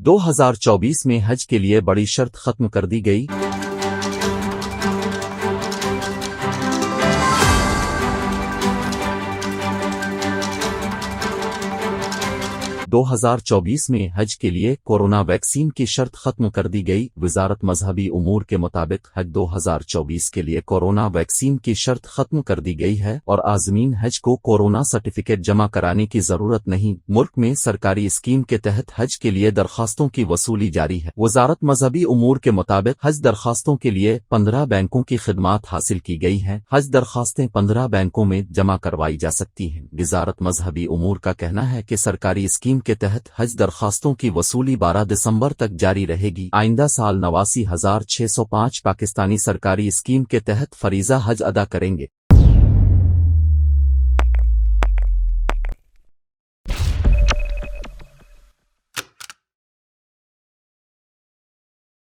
2024 में हज के लिए बड़ी शर्त खत्म कर दी गई। 2024 में हज के लिए कोरोना वैक्सीन की शर्त खत्म कर दी गई। वजारत मजहबी उमूर के मुताबिक हज 2024 के लिए कोरोना वैक्सीन की शर्त खत्म कर दी गई है और आज़मीन हज को कोरोना सर्टिफिकेट जमा कराने की जरूरत नहीं। मुल्क में सरकारी स्कीम के तहत हज के लिए दरखास्तों की वसूली जारी है। वजारत मजहबी उमूर के मुताबिक हज दरखास्तों के लिए 15 बैंकों की खिदमात हासिल की गई हैं। हज दरखास्तें 15 बैंकों में जमा करवाई जा सकती हैं। वजारत मजहबी उमूर का कहना है कि सरकारी स्कीम के तहत हज दरखास्तों की वसूली 12 दिसंबर तक जारी रहेगी। आइंदा साल 89,605 पाकिस्तानी सरकारी स्कीम के तहत फरीजा हज अदा करेंगे।